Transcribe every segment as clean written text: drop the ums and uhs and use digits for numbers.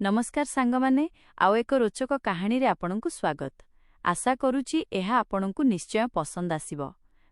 नमस्कार सांगमाने आउ एक रोचक कहानी रे आपनकु स्वागत। आशा करूची एहा आपनकु निश्चय पसंद आसिबो।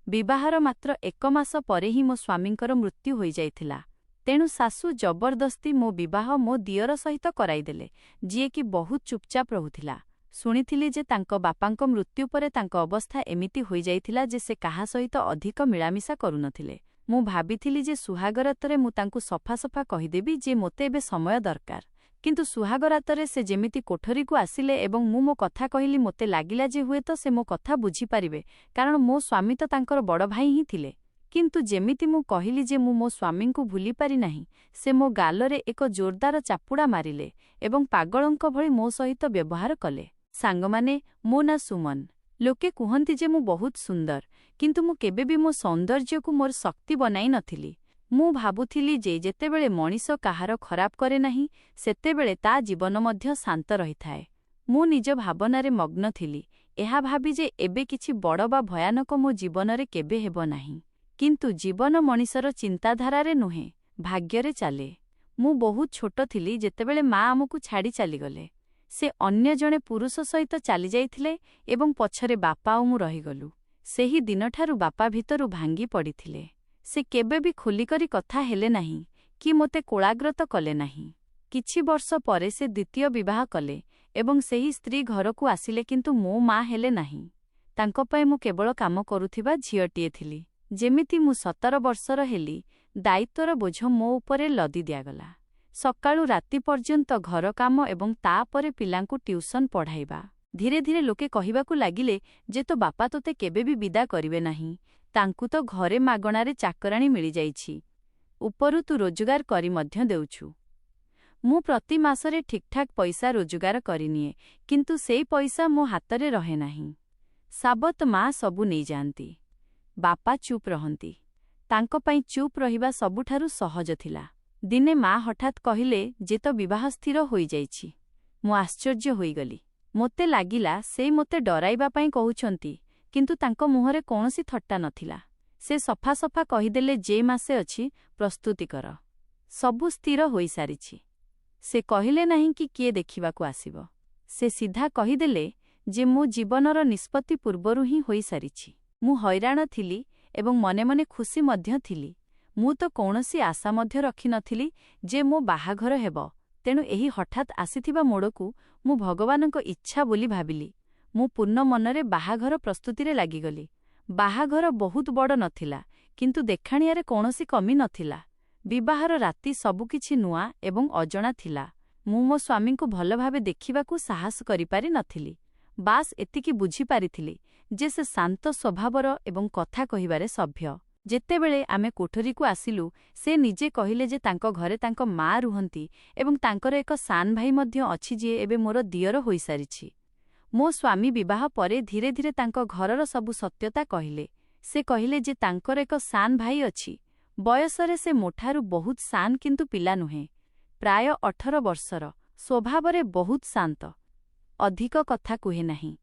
विवाहर मात्र 1 मास परे ही मो स्वामींकर मृत्यु होई जाइथिला। तेणु सासू जबरदस्ती मो विवाह मो दियर सहित कराई देले, जिए कि बहुत चुपचाप रहुथिला। सुनिथिली जे तांको बापांको मृत्यु परे तांको अवस्था एमिति होई जाइथिला जे से काहा सहित अधिक मिलामिशा करुनथिले। मु भाबिथिली जे सुहागरातरे मु तांकु सफा सफा कहिदेबी जे मोते एबे समय दरकार। किंतु सुहागरातरे से जेमिति कोठरी को आसिले एवं मु मो कथा कहिली मोते लागिला जे हुए तो से मो कथा बुझी पारिबे, कारण मो स्वामी तो तांकर बड़ भाई ही थिले। किंतु जेमिति मु कहिली जे मु मो स्वामी को भूली पारि नाही, से मो गालरे एक जोरदार चापुड़ा मारिले एवं पागलंक भଳି मो सहित व्यवहार कले। सांगमाने मो ना सुमन। लोके कुहंती जे मु बहुत सुंदर, किंतु मु केबे भी मो सौंदर्य को मोर शक्ति बनाई नथिली। मु भाबुथिली जे जेतेबेले मनीष काहार खराब करे नाही, सेतेबेले ता जीवन मध्य शांत रहिथाए। मु निज भावनारे मग्न थिली, एहा भाबी जे एबे किछि बड़ बा भयानक मो जीवनरे केबे हेबो नाही। किंतु जीवन मनीषर चिंताधारारे नुहे, भाग्यरे चाले। मु बहुत छोट थिली जेतेबेले मा आमकु छाड़ी चालीगले। से अन्य जणे पुरुष सहित चाली जाइथिले एवं पछरे बापा आ मु रहिगलु। सेही दिनठारु बापा भितरु भांगी पड़िथिले। से केबे भी खुलिकरी कथा हेले नाही कि मोते कोलाग्रत कले नाही। किछि वर्ष परे से द्वितीय विवाह कले एवं सेही स्त्री घरकु आसिले, किंतु मो मा हेले नाही। तांको पय मु केवल काम करुथिबा झियटिए थिली। जेमिति मु 17 वर्षर हेली, दायित्वर बोझ मो उपरे लदी दियागला। सकाळु राति पर्यंत घर काम एवं तापरे पिलांकु ट्यूशन पढ़ाइबा। धीरे धीरे लोके कहिबाकु लागिले जे तो बापा तोते केबे भी विदा करिवे नाही, तांकु तो घरे मागणारे चाकराणी मिली जाइछि, उपरु तु रोजगार करी मध्य देउछु। मु प्रति मासरे ठीकठाक पैसा रोजगार करिनिए, किंतु सेई पैसा मो हातरे रहे नाही। साबत मा सबु नै जानती, बापा चुप रहंती। तांको पई चुप रहिबा सबुठारु सहज थिला। दिने मा हठात कहिले जे तो विवाह स्थिर होई जाइछि। मु आश्चर्य होई गली। मोते लागिला से मोते डराइबा पई कहउछंती, किंतु तांको मुहरे कोनोसी थट्टा नथिला। से सफा सफा कहिदेले जे मासे अछि प्रस्तुति कर, सबु स्थिर होई सारिछि। से कहिले नाही कि किए देखिबाकु आसिबो। से सीधा कहिदेले जे मो जीवनर निष्पत्ति पूर्वरु ही होई सारिछि। मु हैराण थिली एवं मने मने खुशी मध्य थिली। मु तो कोनोसी आशा मध्य रखि नथिली जे मो बाहाघर हेबो। तेणु एही हठात आसीथिबा मोड़कु मु भगवानक इच्छा बोली भाबिली। मु पूर्ण मनरे बाहाघर प्रस्तुतिरे लागिगली। बाहाघर बहुत बड़ नथिला, किंतु देखाणियारे कोनोसी कमी नथिला। विवाहर राति सबुकिछि नुआ एवं अजणा थिला। मु मो स्वामी को भल भावे देखिबाकु साहस करि पारि नथिली। बास एतिकी बुझी पारिथिली जे से शांत स्वभावर एवं कथा कहिबारे सभ्य। जेतेबेले आमे कोठरीकु आसिलु, से निजे कहिले जे तांको घरे तांको मा रुहंती एवं तांकर एक सान भाई मध्य अछि जे एबे मोर दियर होई सारिछि। मो स्वामी विवाह परे धीरे धीरे तांको घरर सबु सत्यता कहिले। से कहिले जे तांकर एक सान भाई अछि। बयसरे से मोठारु बहुत सान, किंतु पिला नुहे। प्राय 18 वर्षर, स्वभावरे बहुत शांत। अधिक कथा कुहे नाही,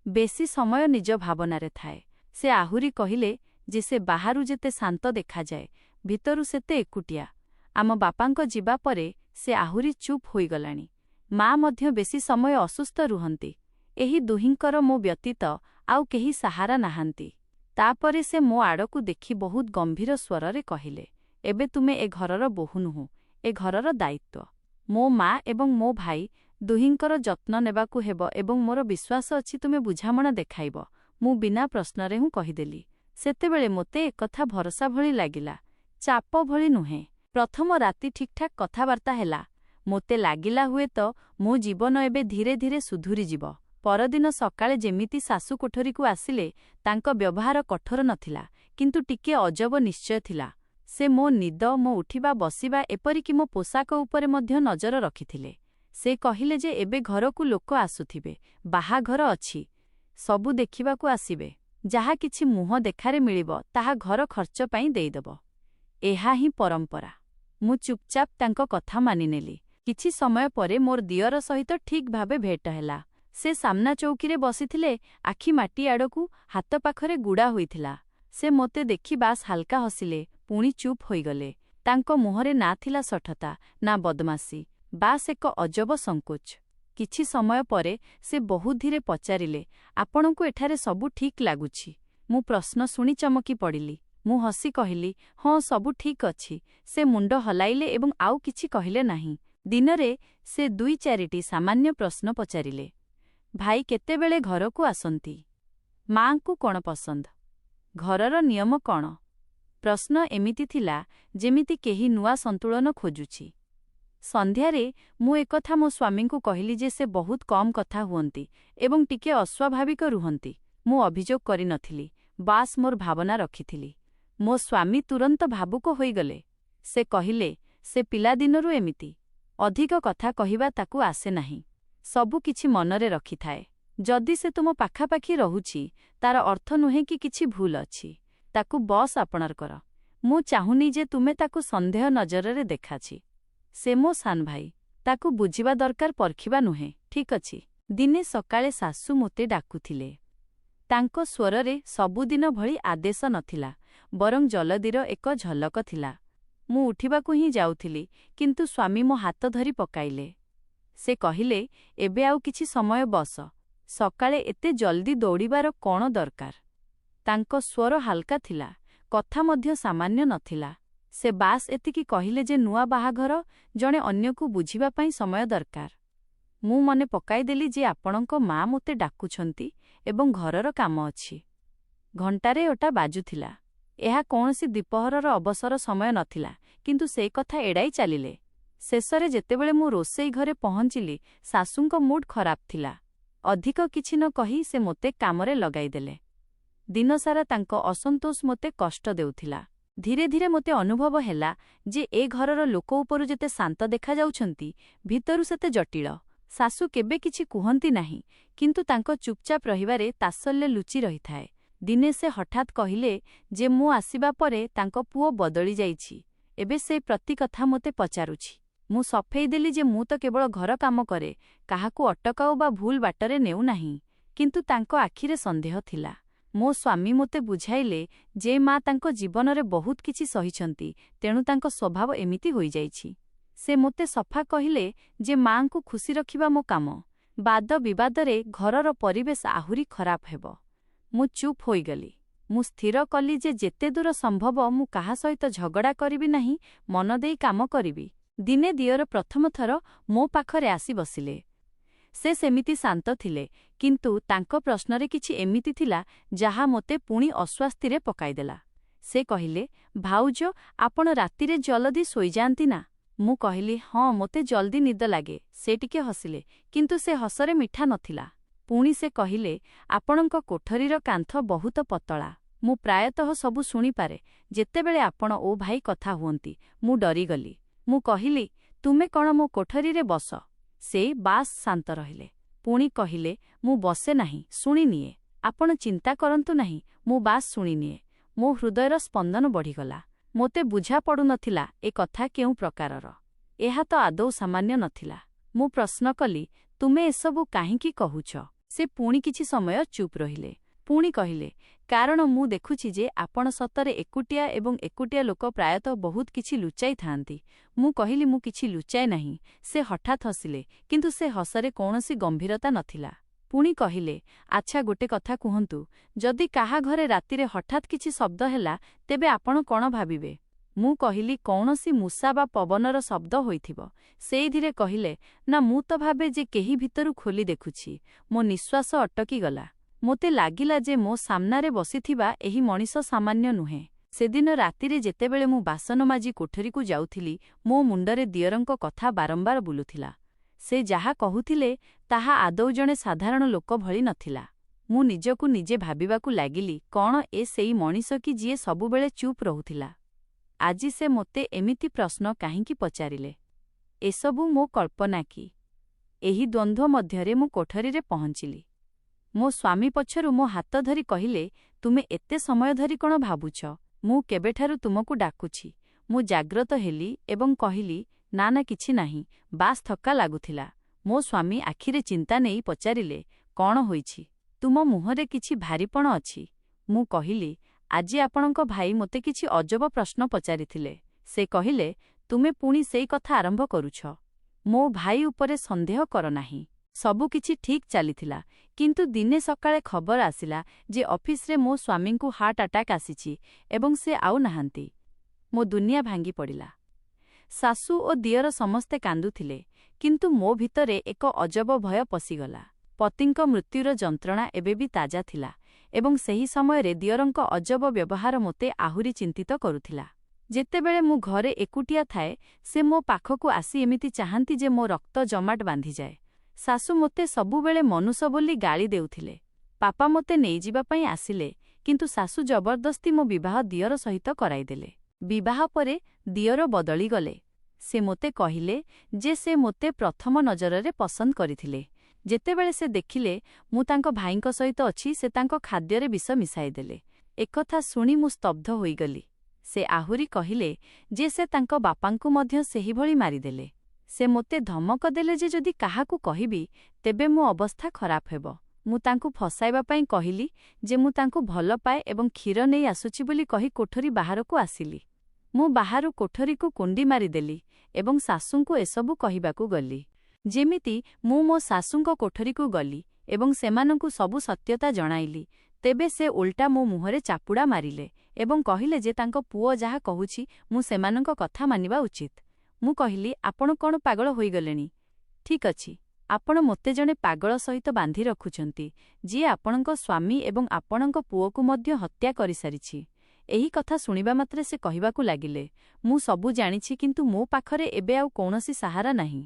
बेसी समय निज भावनारे थाए। से आहुरी कहिले जे से बाहारु जेते शांत देखा जाए, भितरु सेते एकुटिया। आम बापांको जीवा परे से आहुरी चुप होई गलानी। मा मध्य बेसी समय असुस्थ रुहंती। एही दुहिंकर मो व्यतीत आउ केही सहारा नाहांती। तापरे से मो आड़कु देखि बहुत गंभीर स्वररे कहिले, एबे तुमे ए घरर बोहू नुह, ए घरर दायित्व। मो मा एवं मो भाई दुहिंकर जत्न नेबाकु हेबो एवं मोर विश्वास अछि तुमे बुझामणा देखाइब। मु बिना प्रश्नरे हूँ कहिदेली। सेतेबेले मोते एकथा भरसा भଳି लागिला, चाप भଳି नुहे। प्रथम राति ठीकठाक कथाबार्ता हेला। मोते लागिला हुए तो मो जीवन एबे धीरे धीरे सुधुरी जिवो। परदिन सकाळे जेमिति सासु कोठरीकु आसिले, तांको व्यवहार कठोर नथिला, किंतु टिके अजब निश्चय थिला। से मो निद, मो उठिबा बसिबा एपरिकि मो पोशाक उपरे मध्य नजर रखिथिले। से कहिले जे एबे घरकु लोक आसुथिबे, बाहाघर अछि, सबु देखिबाकु आसिबे। जाहा किछि मुह देखारे मिलिबो ताहा घर खर्च पई देइदबो। एहा ही परंपरा। मु चुपचाप तांको कथा मानिनेली। किछि समय परे मोर दियर सहित ठीक भावे भेट हेला। से सामना चौकीरे बसिथिले, आखि माटी आड़कु, हाथ पाखरे गुड़ा होइथिला। से मोते देखि बास हालका हसिले, पुणी चुप होइगले। तांको मुहरे ना थिला सठता, ना बदमासी। ବାସ୍ ଏକ ଅଜବ ସଙ୍କୋଚ। କିଛି ସମୟ ପରେ ସେ ବହୁତ ଧୀରେ ପଚାରିଲେ, ଆପଣଙ୍କୁ ଏଠାରେ ସବୁ ଠିକ୍ ଲାଗୁଛି? ମୁଁ ପ୍ରଶ୍ନ ଶୁଣି ଚମକି ପଡ଼ିଲି। ମୁଁ ହସି କହିଲି, ହଁ, ସବୁ ଠିକ୍ ଅଛି। ସେ ମୁଣ୍ଡ ହଲାଇଲେ ଏବଂ ଆଉ କିଛି କହିଲେ ନାହିଁ। ଦିନରେ ସେ 2-4ଟି ସାମାନ୍ୟ ପ୍ରଶ୍ନ ପଚାରିଲେ। ଭାଇ କେତେବେଳେ ଘରକୁ ଆସନ୍ତି? ମାଆଙ୍କୁ କ'ଣ ପସନ୍ଦ? ଘରର ନିୟମ କ'ଣ? ପ୍ରଶ୍ନ ଏମିତି ଥିଲା ଯେମିତି କେହି ନୂଆ ସନ୍ତୁଳନ ଖୋଜୁଛି। ସନ୍ଧ୍ୟାରେ ମୁଁ ଏକଥା ମୋ ସ୍ୱାମୀଙ୍କୁ କହିଲି ଯେ ସେ ବହୁତ କମ୍ କଥା ହୁଅନ୍ତି ଏବଂ ଟିକେ ଅସ୍ୱାଭାବିକ ରୁହନ୍ତି। ମୁଁ ଅଭିଯୋଗ କରିନଥିଲି, ବାସ୍ ମୋର ଭାବନା ରଖିଥିଲି। ମୋ ସ୍ୱାମୀ ତୁରନ୍ତ ଭାବୁକ ହୋଇଗଲେ। ସେ କହିଲେ, ସେ ପିଲାଦିନରୁ ଏମିତି। ଅଧିକ କଥା କହିବା ତାକୁ ଆସେ ନାହିଁ। ସବୁ କିଛି ମନରେ ରଖିଥାଏ। ଯଦି ସେ ତୁମ ପାଖାପାଖି ରହୁଛି, ତାର ଅର୍ଥ ନୁହେଁ କି କିଛି ଭୁଲ ଅଛି। ତାକୁ ବସ୍ ଆପଣାର କର। ମୁଁ ଚାହୁଁନି ଯେ ତୁମେ ତାକୁ ସନ୍ଦେହ ନଜରରେ ଦେଖାଛି। ସେ ମୋ ସାନ ଭାଇ। ତାକୁ ବୁଝିବା ଦରକାର, ପରଖିବା ନୁହେଁ। ଠିକ୍ ଅଛି। ଦିନେ ସକାଳେ ଶାଶୁ ମୋତେ ଡାକୁଥିଲେ। ତାଙ୍କ ସ୍ୱରରେ ସବୁଦିନ ଭଳି ଆଦେଶ ନଥିଲା, ବରଂ ଜଲଦିର ଏକ ଝଲକ ଥିଲା। ମୁଁ ଉଠିବାକୁ ହିଁ ଯାଉଥିଲି, କିନ୍ତୁ ସ୍ୱାମୀ ମୋ ହାତ ଧରି ପକାଇଲେ। ସେ କହିଲେ, ଏବେ ଆଉ କିଛି ସମୟ ବସ। ସକାଳେ ଏତେ ଜଲ୍ଦି ଦୌଡ଼ିବାର କ'ଣ ଦରକାର? ତାଙ୍କ ସ୍ୱର ହାଲକା ଥିଲା, କଥା ମଧ୍ୟ ସାମାନ୍ୟ ନଥିଲା। ସେ ବାସ୍ ଏତିକି କହିଲେ ଯେ ନୂଆ ବାହାଘର, ଜଣେ ଅନ୍ୟକୁ ବୁଝିବା ପାଇଁ ସମୟ ଦରକାର। ମୁଁ ମନେ ପକାଇଦେଲି ଯେ ଆପଣଙ୍କ ମା ମୋତେ ଡାକୁଛନ୍ତି ଏବଂ ଘରର କାମ ଅଛି। ଘଣ୍ଟାରେ ଓଟା ବାଜୁଥିଲା। ଏହା କୌଣସି ଦ୍ୱିପହରର ଅବସର ସମୟ ନଥିଲା, କିନ୍ତୁ ସେଇ କଥା ଏଡ଼ାଇ ଚାଲିଲେ। ଶେଷରେ ଯେତେବେଳେ ମୁଁ ରୋଷେଇ ଘରେ ପହଞ୍ଚିଲି, ଶାଶୁଙ୍କ ମୁଡ୍ ଖରାପ ଥିଲା। ଅଧିକ କିଛି ନ କହି ସେ ମୋତେ କାମରେ ଲଗାଇଦେଲେ। ଦିନସାରା ତାଙ୍କ ଅସନ୍ତୋଷ ମୋତେ କଷ୍ଟ ଦେଉଥିଲା। ଧୀରେ ଧୀରେ ମୋତେ ଅନୁଭବ ହେଲା ଯେ ଏ ଘରର ଲୋକ ଉପରୁ ଯେତେ ଶାନ୍ତ ଦେଖାଯାଉଛନ୍ତି, ଭିତରୁ ସେତେ ଜଟିଳ। ଶାଶୁ କେବେ କିଛି କୁହନ୍ତି ନାହିଁ, କିନ୍ତୁ ତାଙ୍କ ଚୁପଚାପ ରହିବାରେ ତାତ୍ସଲ୍ୟ ଲୁଚି ରହିଥାଏ। ଦିନେ ସେ ହଠାତ୍ କହିଲେ ଯେ ମୁଁ ଆସିବା ପରେ ତାଙ୍କ ପୁଅ ବଦଳି ଯାଇଛି। ଏବେ ସେ ପ୍ରତି କଥା ମୋତେ ପଚାରୁଛି। ମୁଁ ସଫେଇ ଦେଲି ଯେ ମୁଁ ତ କେବଳ ଘର କାମ କରେ, କାହାକୁ ଅଟକାଉ ବା ଭୁଲ ବାଟରେ ନେଉ ନାହିଁ। କିନ୍ତୁ ତାଙ୍କ ଆଖିରେ ସନ୍ଦେହ ଥିଲା। ମୋ ସ୍ୱାମୀ ମୋତେ ବୁଝାଇଲେ ଯେ ମା ତାଙ୍କ ଜୀବନରେ ବହୁତ କିଛି ସହିଛନ୍ତି, ତେଣୁ ତାଙ୍କ ସ୍ୱଭାବ ଏମିତି ହୋଇଯାଇଛି। ସେ ମୋତେ ସଫା କହିଲେ ଯେ ମାଆଙ୍କୁ ଖୁସି ରଖିବା ମୋ କାମ। ବାଦ ବିବାଦରେ ଘରର ପରିବେଶ ଆହୁରି ଖରାପ ହେବ। ମୁଁ ଚୁପ୍ ହୋଇଗଲି। ମୁଁ ସ୍ଥିର କଲି ଯେ ଯେତେ ଦୂର ସମ୍ଭବ ମୁଁ କାହା ସହିତ ଝଗଡ଼ା କରିବି ନାହିଁ, ମନ ଦେଇ କାମ କରିବି। ଦିନେ ଦିଅର ପ୍ରଥମ ଥର ମୋ ପାଖରେ ଆସି ବସିଲେ। ସେ ସେମିତି ଶାନ୍ତ ଥିଲେ, କିନ୍ତୁ ତାଙ୍କ ପ୍ରଶ୍ନରେ କିଛି ଏମିତି ଥିଲା ଯାହା ମୋତେ ପୁଣି ଅସ୍ୱାସ୍ଥିରେ ପକାଇଦେଲା। ସେ କହିଲେ, ଭାଉଜ, ଆପଣ ରାତିରେ ଜଲଦି ଶୋଇଯାଆନ୍ତି ନା? ମୁଁ କହିଲି, ହଁ, ମୋତେ ଜଲଦି ନିଦ ଲାଗେ। ସେ ଟିକେ ହସିଲେ, କିନ୍ତୁ ସେ ହସରେ ମିଠା ନଥିଲା। ପୁଣି ସେ କହିଲେ, ଆପଣଙ୍କ କୋଠରୀର କାନ୍ଥ ବହୁତ ପତଳା। ମୁଁ ପ୍ରାୟତଃ ସବୁ ଶୁଣିପାରେ। ଯେତେବେଳେ ଆପଣ ଓ ଭାଇ କଥା ହୁଅନ୍ତି, ମୁଁ ଡରିଗଲି। ମୁଁ କହିଲି, ତୁମେ କ'ଣ ମୋ କୋଠରୀରେ ବସ? ସେ ବାସ୍ ଶାନ୍ତ ରହିଲେ। ପୁଣି କହିଲେ, ମୁଁ ବସେ ନାହିଁ, ଶୁଣିନିଏ। ଆପଣ ଚିନ୍ତା କରନ୍ତୁ ନାହିଁ, ମୁଁ ବାସ୍ ଶୁଣିନିଏ। ମୋ ହୃଦୟର ସ୍ପନ୍ଦନ ବଢ଼ିଗଲା। ମୋତେ ବୁଝା ପଡ଼ୁନଥିଲା ଏ କଥା କେଉଁ ପ୍ରକାରର। ଏହା ତ ଆଦୌ ସାମାନ୍ୟ ନଥିଲା। ମୁଁ ପ୍ରଶ୍ନ କଲି, ତୁମେ ଏସବୁ କାହିଁକି କହୁଛ? ସେ ପୁଣି କିଛି ସମୟ ଚୁପ୍ ରହିଲେ। ପୁଣି କହିଲେ, କାରଣ ମୁଁ ଦେଖୁଛି ଯେ ଆପଣ ସତରେ ଏକୁଟିଆ ଏବଂ ଏକୁଟିଆ ଲୋକ ପ୍ରାୟତଃ ବହୁତ କିଛି ଲୁଚାଇଥାନ୍ତି। ମୁଁ କହିଲି, ମୁଁ କିଛି ଲୁଚାଏ ନାହିଁ। ସେ ହଠାତ୍ ହସିଲେ, କିନ୍ତୁ ସେ ହସରେ କୌଣସି ଗମ୍ଭୀରତା ନଥିଲା। ପୁଣି କହିଲେ, ଆଚ୍ଛା, ଗୋଟେ କଥା କୁହନ୍ତୁ, ଯଦି କାହା ଘରେ ରାତିରେ ହଠାତ୍ କିଛି ଶବ୍ଦ ହେଲା, ତେବେ ଆପଣ କ'ଣ ଭାବିବେ? ମୁଁ କହିଲି, କୌଣସି ମୂଷା ବା ପବନର ଶବ୍ଦ ହୋଇଥିବ। ସେ ଧୀରେ କହିଲେ, ନା, ମୁଁ ତ ଭାବେ ଯେ କେହି ଭିତରୁ ଖୋଲି ଦେଖୁଛି। ମୋ ନିଶ୍ୱାସ ଅଟକିଗଲା। ମୋତେ ଲାଗିଲା ଯେ ମୋ ସାମ୍ନାରେ ବସିଥିବା ଏହି ମଣିଷ ସାମାନ୍ୟ ନୁହେଁ। ସେଦିନ ରାତିରେ ଯେତେବେଳେ ମୁଁ ବାସନ ମାଜି କୋଠରୀକୁ ଯାଉଥିଲି, ମୋ ମୁଣ୍ଡରେ ଦିଅରଙ୍କ କଥା ବାରମ୍ବାର ବୁଲୁଥିଲା। ସେ ଯାହା କହୁଥିଲେ ତାହା ଆଦୌ ଜଣେ ସାଧାରଣ ଲୋକ ଭଳି ନଥିଲା। ମୁଁ ନିଜକୁ ନିଜେ ଭାବିବାକୁ ଲାଗିଲି, କ'ଣ ଏ ସେଇ ମଣିଷ କି ଯିଏ ସବୁବେଳେ ଚୁପ୍ ରହୁଥିଲା? ଆଜି ସେ ମୋତେ ଏମିତି ପ୍ରଶ୍ନ କାହିଁକି ପଚାରିଲେ? ଏସବୁ ମୋ କଳ୍ପନା କି? ଏହି ଦ୍ୱନ୍ଦ୍ୱ ମଧ୍ୟରେ ମୁଁ କୋଠରୀରେ ପହଞ୍ଚିଲି। ମୋ ସ୍ୱାମୀ ପଛରୁ ମୋ ହାତ ଧରି କହିଲେ, ତୁମେ ଏତେ ସମୟ ଧରି କ'ଣ ଭାବୁଛ? ମୁଁ କେବେଠାରୁ ତୁମକୁ ଡାକୁଛି। ମୁଁ ଜାଗ୍ରତ ହେଲି ଏବଂ କହିଲି, ନା ନା, କିଛି ନାହିଁ, ବାସ୍ ଥକ୍କା ଲାଗୁଥିଲା। ମୋ ସ୍ୱାମୀ ଆଖିରେ ଚିନ୍ତା ନେଇ ପଚାରିଲେ, କ'ଣ ହୋଇଛି? ତୁମ ମୁହଁରେ କିଛି ଭାରିପଣ ଅଛି। ମୁଁ କହିଲି, ଆଜି ଆପଣଙ୍କ ଭାଇ ମୋତେ କିଛି ଅଜବ ପ୍ରଶ୍ନ ପଚାରିଥିଲେ। ସେ କହିଲେ, ତୁମେ ପୁଣି ସେଇ କଥା ଆରମ୍ଭ କରୁଛ। ମୋ ଭାଇ ଉପରେ ସନ୍ଦେହ କର ନାହିଁ। ସବୁକିଛି ଠିକ୍ ଚାଲିଥିଲା, କିନ୍ତୁ ଦିନେ ସକାଳେ ଖବର ଆସିଲା ଯେ ଅଫିସରେ ମୋ ସ୍ୱାମୀଙ୍କୁ ହାର୍ଟ ଆଟାକ୍ ଆସିଛି ଏବଂ ସେ ଆଉ ନାହାନ୍ତି। ମୋ ଦୁନିଆ ଭାଙ୍ଗି ପଡ଼ିଲା। ଶାଶୁ ଓ ଦିଅର ସମସ୍ତେ କାନ୍ଦୁଥିଲେ, କିନ୍ତୁ ମୋ ଭିତରେ ଏକ ଅଜବ ଭୟ ପଶିଗଲା। ପତିଙ୍କ ମୃତ୍ୟୁର ଯନ୍ତ୍ରଣା ଏବେ ବି ତାଜା ଥିଲା ଏବଂ ସେହି ସମୟରେ ଦିଅରଙ୍କ ଅଜବ ବ୍ୟବହାର ମୋତେ ଆହୁରି ଚିନ୍ତିତ କରୁଥିଲା। ଯେତେବେଳେ ମୁଁ ଘରେ ଏକୁଟିଆ ଥାଏ, ସେ ମୋ ପାଖକୁ ଆସି ଏମିତି ଚାହାନ୍ତି ଯେ ମୋ ରକ୍ତ ଜମାଟ ବାନ୍ଧିଯାଏ। ଶାଶୁ ମୋତେ ସବୁବେଳେ ମନୁଷ୍ୟ ବୋଲି ଗାଳି ଦେଉଥିଲେ। ବାପା ମୋତେ ନେଇଯିବା ପାଇଁ ଆସିଲେ, କିନ୍ତୁ ଶାଶୁ ଜବରଦସ୍ତି ମୋ ବିବାହ ଦିଅର ସହିତ କରାଇଦେଲେ। ବିବାହ ପରେ ଦିଅର ବଦଳିଗଲେ। ସେ ମୋତେ କହିଲେ ଯେ ସେ ମୋତେ ପ୍ରଥମ ନଜରରେ ପସନ୍ଦ କରିଥିଲେ। ଯେତେବେଳେ ସେ ଦେଖିଲେ ମୁଁ ତାଙ୍କ ଭାଇଙ୍କ ସହିତ ଅଛି, ସେ ତାଙ୍କ ଖାଦ୍ୟରେ ବିଷ ମିଶାଇଦେଲେ। ଏକଥା ଶୁଣି ମୁଁ ସ୍ତବ୍ଧ ହୋଇଗଲି। ସେ ଆହୁରି କହିଲେ ଯେ ସେ ତାଙ୍କ ବାପାଙ୍କୁ ମଧ୍ୟ ସେହିଭଳି ମାରିଦେଲେ। ସେ ମୋତେ ଧମକ ଦେଲେ ଯେ ଯଦି କାହାକୁ କହିବି, ତେବେ ମୋ ଅବସ୍ଥା ଖରାପ ହେବ। ମୁଁ ତାଙ୍କୁ ଫସାଇବା ପାଇଁ କହିଲି ଯେ ମୁଁ ତାଙ୍କୁ ଭଲ ପାଏ ଏବଂ କ୍ଷୀର ନେଇ ଆସୁଛି ବୋଲି କହି କୋଠରୀ ବାହାରକୁ ଆସିଲି। ମୁଁ ବାହାରୁ କୋଠରୀକୁ କୁଣ୍ଡି ମାରିଦେଲି ଏବଂ ଶାଶୁଙ୍କୁ ଏସବୁ କହିବାକୁ ଗଲି। ଯେମିତି ମୁଁ ମୋ ଶାଶୁଙ୍କ କୋଠରୀକୁ ଗଲି ଏବଂ ସେମାନଙ୍କୁ ସବୁ ସତ୍ୟତା ଜଣାଇଲି, ତେବେ ସେ ଓଲଟା ମୋ ମୁହଁରେ ଚାପୁଡ଼ା ମାରିଲେ ଏବଂ କହିଲେ ଯେ ତାଙ୍କ ପୁଅ ଯାହା କହୁଛି ମୁଁ ସେମାନଙ୍କ କଥା ମାନିବା ଉଚିତ। ମୁଁ କହିଲି, ଆପଣ କ'ଣ ପାଗଳ ହୋଇଗଲେଣି? ଠିକ୍ ଅଛି, ଆପଣ ମୋତେ ଜଣେ ପାଗଳ ସହିତ ବାନ୍ଧି ରଖୁଛନ୍ତି, ଯିଏ ଆପଣଙ୍କ ସ୍ୱାମୀ ଏବଂ ଆପଣଙ୍କ ପୁଅକୁ ମଧ୍ୟ ହତ୍ୟା କରିସାରିଛି। ଏହି କଥା ଶୁଣିବା ମାତ୍ରେ ସେ କହିବାକୁ ଲାଗିଲେ, ମୁଁ ସବୁ ଜାଣିଛି, କିନ୍ତୁ ମୋ ପାଖରେ ଏବେ ଆଉ କୌଣସି ସାହାରା ନାହିଁ।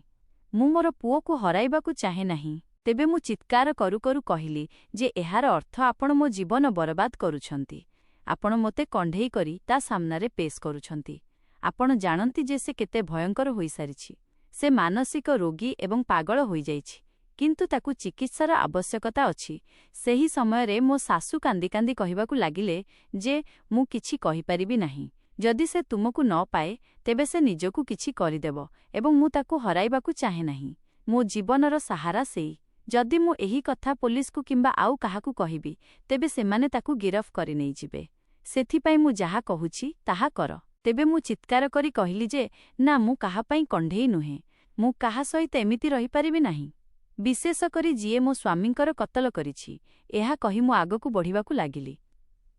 ମୁଁ ମୋର ପୁଅକୁ ହରାଇବାକୁ ଚାହେଁ ନାହିଁ। ତେବେ ମୁଁ ଚିତ୍କାର କରୁ କରୁ କହିଲି ଯେ ଏହାର ଅର୍ଥ ଆପଣ ମୋ ଜୀବନ ବରବାଦ କରୁଛନ୍ତି। ଆପଣ ମୋତେ କଣ୍ଢେଇ କରି ତା ସାମ୍ନାରେ ପେଶ୍ କରୁଛନ୍ତି। ଆପଣ ଜାଣନ୍ତି ଯେ ସେ କେତେ ଭୟଙ୍କର ହୋଇସାରିଛି। ସେ ମାନସିକ ରୋଗୀ ଏବଂ ପାଗଳ ହୋଇଯାଇଛି, କିନ୍ତୁ ତାକୁ ଚିକିତ୍ସାର ଆବଶ୍ୟକତା ଅଛି। ସେହି ସମୟରେ ମୋ ଶାଶୁ କାନ୍ଦି କାନ୍ଦି କହିବାକୁ ଲାଗିଲେ ଯେ ମୁଁ କିଛି କହିପାରିବି ନାହିଁ। ଯଦି ସେ ତୁମକୁ ନ ପାଏ, ତେବେ ସେ ନିଜକୁ କିଛି କରିଦେବ ଏବଂ ମୁଁ ତାକୁ ହରାଇବାକୁ ଚାହେଁ ନାହିଁ। ମୋ ଜୀବନର ସାହାରା ସେଇ। ଯଦି ମୁଁ ଏହି କଥା ପୋଲିସକୁ କିମ୍ବା ଆଉ କାହାକୁ କହିବି, ତେବେ ସେମାନେ ତାକୁ ଗିରଫ କରି ନେଇଯିବେ। ସେଥିପାଇଁ ମୁଁ ଯାହା କହୁଛି ତାହା କର। ତେବେ ମୁଁ ଚିତ୍କାର କରି କହିଲି ଯେ ନା, ମୁଁ କାହା ପାଇଁ କଣ୍ଢେଇ ନୁହେଁ। ମୁଁ କାହା ସହିତ ଏମିତି ରହିପାରିବି ନାହିଁ, ବିଶେଷ କରି ଯିଏ ମୋ ସ୍ୱାମୀଙ୍କର କତଲ କରିଛି। ଏହା କହି ମୁଁ ଆଗକୁ ବଢ଼ିବାକୁ ଲାଗିଲି।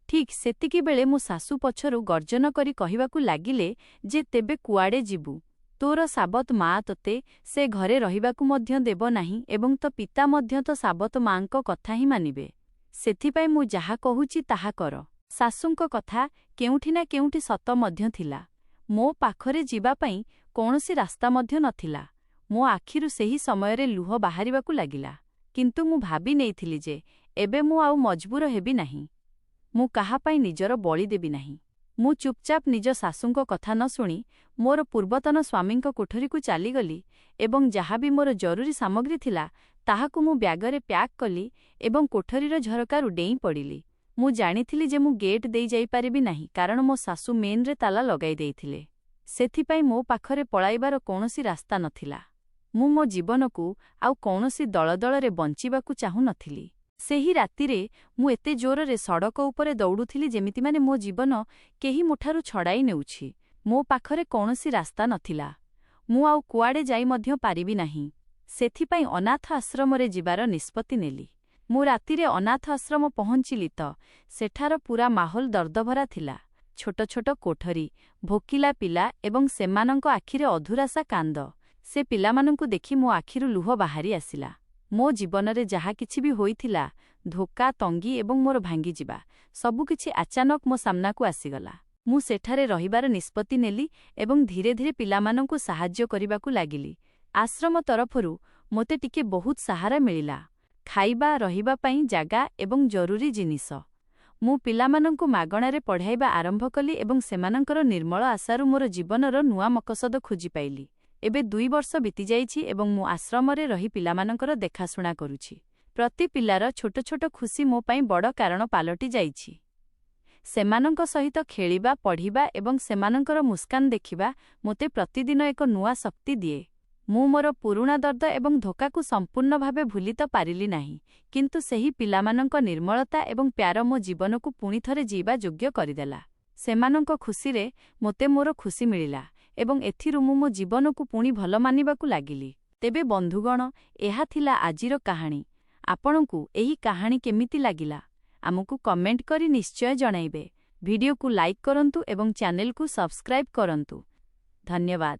ଠିକ୍ ସେତିକିବେଳେ ମୋ ଶାଶୁ ପଛରୁ ଗର୍ଜନ କରି କହିବାକୁ ଲାଗିଲେ ଯେ ତେବେ କୁଆଡ଼େ ଯିବୁ? ତୋର ସାବତ ମା ତୋତେ ସେ ଘରେ ରହିବାକୁ ମଧ୍ୟ ଦେବ ନାହିଁ ଏବଂ ତୋ ପିତା ମଧ୍ୟ ତୋ ସାବତ ମାଙ୍କ କଥା ହିଁ ମାନିବେ। ସେଥିପାଇଁ ମୁଁ ଯାହା କହୁଛି ତାହା କର। ଶାଶୁଙ୍କ କଥା କେଉଁଠି ନା କେଉଁଠି ସତ ମଧ୍ୟ ଥିଲା। ମୋ ପାଖରେ ଯିବା ପାଇଁ କୌଣସି ରାସ୍ତା ମଧ୍ୟ ନଥିଲା। ମୋ ଆଖିରୁ ସେହି ସମୟରେ ଲୁହ ବାହାରିବାକୁ ଲାଗିଲା। କିନ୍ତୁ ମୁଁ ଭାବି ନେଇଥିଲି ଯେ ଏବେ ମୁଁ ଆଉ ମଜବୁର ହେବି ନାହିଁ। ମୁଁ କାହା ପାଇଁ ନିଜର ବଳି ଦେବି ନାହିଁ। ମୁଁ ଚୁପଚାପ ନିଜ ଶାଶୁଙ୍କ କଥା ନ ଶୁଣି ମୋର ପୂର୍ବତନ ସ୍ୱାମୀଙ୍କ କୋଠରୀକୁ ଚାଲିଗଲି ଏବଂ ଯାହା ବି ମୋର ଜରୁରୀ ସାମଗ୍ରୀ ଥିଲା ତାହାକୁ ମୁଁ ବ୍ୟାଗରେ ପ୍ୟାକ୍ କଲି ଏବଂ କୋଠରୀର ଝରକାରୁ ଡେଇଁ ପଡ଼ିଲି। ମୁଁ ଜାଣିଥିଲି ଯେ ମୁଁ ଗେଟ୍ ଦେଇ ଯାଇପାରିବି ନାହିଁ, କାରଣ ମୋ ଶାଶୁ ମେନ୍ରେ ତାଲା ଲଗାଇ ଦେଇଥିଲେ। ସେଥିପାଇଁ ମୋ ପାଖରେ ପଳାଇବାର କୌଣସି ରାସ୍ତା ନଥିଲା। ମୁଁ ମୋ ଜୀବନକୁ ଆଉ କୌଣସି ଦଳଦଳରେ ବଞ୍ଚିବାକୁ ଚାହୁଁନଥିଲି। ସେହି ରାତିରେ ମୁଁ ଏତେ ଜୋରରେ ସଡ଼କ ଉପରେ ଦୌଡ଼ୁଥିଲି ଯେମିତିମାନେ ମୋ ଜୀବନ କେହି ମୋଠାରୁ ଛଡ଼ାଇ ନେଉଛି। ମୋ ପାଖରେ କୌଣସି ରାସ୍ତା ନଥିଲା। ମୁଁ ଆଉ କୁଆଡ଼େ ଯାଇ ମଧ୍ୟ ପାରିବି ନାହିଁ। ସେଥିପାଇଁ ଅନାଥ ଆଶ୍ରମରେ ଯିବାର ନିଷ୍ପତ୍ତି ନେଲି। ମୁଁ ରାତିରେ ଅନାଥ ଆଶ୍ରମ ପହଞ୍ଚିଲି ତ ସେଠାର ପୂରା ମାହୋଲ ଦର୍ଦଭରା ଥିଲା। ଛୋଟ ଛୋଟ କୋଠରୀ, ଭୋକିଲା ପିଲା ଏବଂ ସେମାନଙ୍କ ଆଖିରେ ଅଧୁରାଶା କାନ୍ଦ। ସେ ପିଲାମାନଙ୍କୁ ଦେଖି ମୋ ଆଖିରୁ ଲୁହ ବାହାରି ଆସିଲା। ମୋ ଜୀବନରେ ଯାହା କିଛି ବି ହୋଇଥିଲା, ଧୋକା, ତଙ୍ଗି ଏବଂ ମୋର ଭାଙ୍ଗିଯିବା, ସବୁକିଛି ଆଚାନକ ମୋ ସାମ୍ନାକୁ ଆସିଗଲା। ମୁଁ ସେଠାରେ ରହିବାର ନିଷ୍ପତ୍ତି ନେଲି ଏବଂ ଧୀରେ ଧୀରେ ପିଲାମାନଙ୍କୁ ସାହାଯ୍ୟ କରିବାକୁ ଲାଗିଲି। ଆଶ୍ରମ ତରଫରୁ ମୋତେ ଟିକେ ବହୁତ ସାହାରା ମିଳିଲା, ଖାଇବା, ରହିବା ପାଇଁ ଜାଗା ଏବଂ ଜରୁରୀ ଜିନିଷ। ମୁଁ ପିଲାମାନଙ୍କୁ ମାଗଣାରେ ପଢ଼ାଇବା ଆରମ୍ଭ କଲି ଏବଂ ସେମାନଙ୍କର ନିର୍ମଳ ଆଶାରୁ ମୋର ଜୀବନର ନୂଆ ମକସଦ ଖୋଜିପାଇଲି। ଏବେ 2 ବର୍ଷ ବିତିଯାଇଛି ଏବଂ ମୁଁ ଆଶ୍ରମରେ ରହି ପିଲାମାନଙ୍କର ଦେଖାଶୁଣା କରୁଛି। ପ୍ରତି ପିଲାର ଛୋଟ ଛୋଟ ଖୁସି ମୋ ପାଇଁ ବଡ଼ କାରଣ ପାଲଟି ଯାଇଛି। ସେମାନଙ୍କ ସହିତ ଖେଳିବା, ପଢ଼ିବା ଏବଂ ସେମାନଙ୍କର ମୁସ୍କାନ ଦେଖିବା ମୋତେ ପ୍ରତିଦିନ ଏକ ନୂଆ ଶକ୍ତି ଦିଏ। ମୁଁ ମୋର ପୁରୁଣା ଦର୍ଦ ଏବଂ ଧୋକାକୁ ସମ୍ପୂର୍ଣ୍ଣ ଭାବେ ଭୁଲି ତ ପାରିଲି ନାହିଁ, କିନ୍ତୁ ସେହି ପିଲାମାନଙ୍କ ନିର୍ମଳତା ଏବଂ ପ୍ୟାର ମୋ ଜୀବନକୁ ପୁଣି ଥରେ ଜୀଇବା ଯୋଗ୍ୟ କରିଦେଲା। ସେମାନଙ୍କ ଖୁସିରେ ମୋତେ ମୋର ଖୁସି ମିଳିଲା ଏବଂ ଏଥିରୁ ମୁଁ ମୋ ଜୀବନକୁ ପୁଣି ଭଲ ମାନିବାକୁ ଲାଗିଲି। ତେବେ ବନ୍ଧୁଗଣ, ଏହା ଥିଲା ଆଜିର କାହାଣୀ। ଆପଣଙ୍କୁ ଏହି କାହାଣୀ କେମିତି ଲାଗିଲା? ଆମକୁ କମେଣ୍ଟ କରି ନିଶ୍ଚୟ ଜଣାଇବେ। ଭିଡିଓକୁ ଲାଇକ୍ କରନ୍ତୁ ଏବଂ ଚ୍ୟାନେଲକୁ ସବସ୍କ୍ରାଇବ୍ କରନ୍ତୁ। ଧନ୍ୟବାଦ।